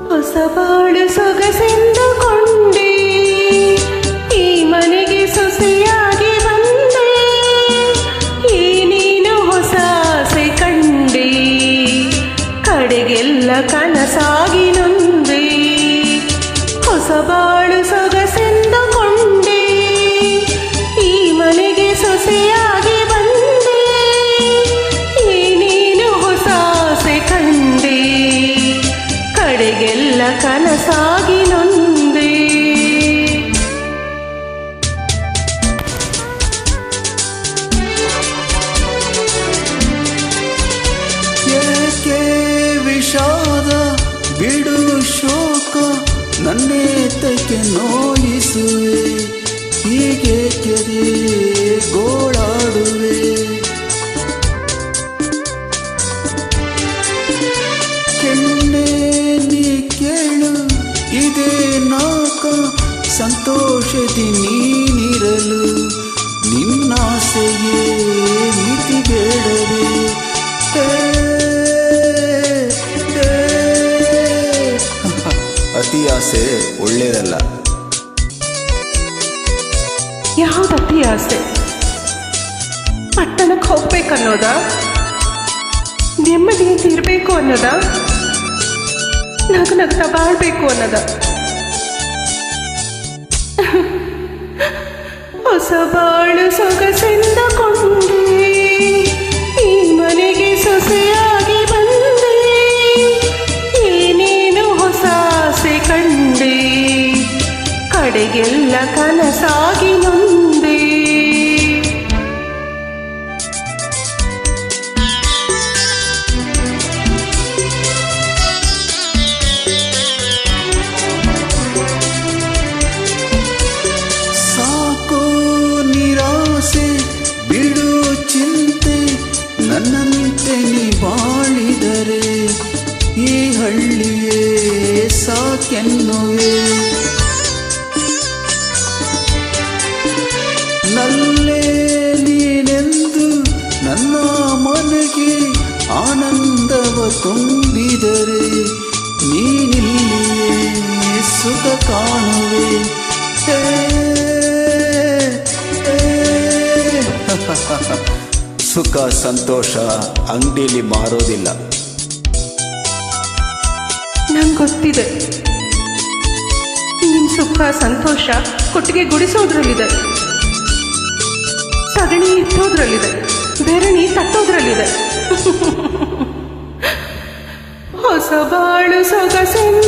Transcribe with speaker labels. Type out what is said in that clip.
Speaker 1: ಹೊಸಬಾಳು ಸೊಗಸೆಂದುಕೊಂಡೆ, ಈ ಮನೆಗೆ ಸೊಸೆಯಾಗಿ ಬಂದೆ, ಈ ನೀನು ಹೊಸ ಆಸೆ ಕಂಡೆ, ಕಡೆಗೆಲ್ಲ ಕನಸಾಗಿ ನೊಂದೆ. ಹೊಸಬಾಳು ಸೊಗಸೆಂದುಕೊಂಡೆ, ಈ ಮನೆಗೆ ಸೊಸೆಯಾಗಿ ಬಂದೆ, ಈ ನೀನು ಹೊಸ ಆಸೆ ಕಂಡೆ, ಕಡೆಗೆಲ್ಲ ಕನಸಾಗಿ ನೊಂದೆ.
Speaker 2: ಏಕೆ ವಿಷಾದ ಬಿಡು ಶೋಕ, ನನ್ನೇತಕ್ಕೆ ನೋಯಿಸುವೆ, ಹೀಗೆ ಕೆರೆ ಗೋಳಾಡುವೆ. ಕೆನ್ನೆ ನೀ ಕೇಳು, ಇದೇ ನಾಕ ಸಂತೋಷದಿ ನೀನಿರಲು, ನಿನ್ನಾಸೆಯೇ ಮಿತಿ ಬೇಡವೇ. ಅತಿ ಆಸೆ ಒಳ್ಳೆಯದಲ್ಲ.
Speaker 1: ಯಾವ್ದು ಅತಿ ಆಸೆ? ಪಟ್ಟಣಕ್ಕೆ ಹೋಗ್ಬೇಕನ್ನೋದ? ನೆಮ್ಮದಿಯಿಂದ ಇರಬೇಕು ಅನ್ನೋದ? ನಗ್ನಗ್ತಾ ಬಾಳ್ಬೇಕು ಅನ್ನೋದ? ಹೊಸ ಬಾಳು ಸೊಗಸೆಂದುಕೊಂಡೆ, ಈ ಮನೆಗೆ ಸೊಸೆಯಾಗಿ ಬಂದೆ, ಈ ನೀನು ಹೊಸ ಆಸೆ ಕಂಡೆ, ಕಡೆಗೆಲ್ಲ ಕನಸಾಗಿ ನೊಂದೆ.
Speaker 2: ಸಾಕು ನಿರಾಸೆ, ಬಿಡು ಚಿಂತೆ, ನನ್ನಂತೆ ನೀ ಬಾಳಿದರೆ ಈ ಹಳ್ಳಿಯೇ ಸಾಕೆನ್ನುವೆ. ನಲ್ಲೇ ನೀನೆಂದು ನನ್ನ ಮನೆಗೆ ಆನಂದವ ತುಂಬಿದರೆ, ನೀನಿಲ್ಲಿಯೇ ಸುಖ ಕಾಣುವೆ. ಸುಖ ಸಂತೋಷ ಅಂಗಡಿಯಲ್ಲಿ ಮಾರೋದಿಲ್ಲ.
Speaker 1: ನಂಗೆ ಗೊತ್ತಿದೆ, ನಿನ್ ಸುಖ ಸಂತೋಷ ಕೊಟ್ಟಿಗೆ ಗುಡಿಸೋದ್ರಲ್ಲಿದೆ, ಸಗಣಿ ಇಟ್ಟೋದ್ರಲ್ಲಿದೆ, ಬೆರಣಿ ತಟ್ಟೋದ್ರಲ್ಲಿದೆ. ಹೊಸ ಬಾಳು ಸೊಗಸೆಂದು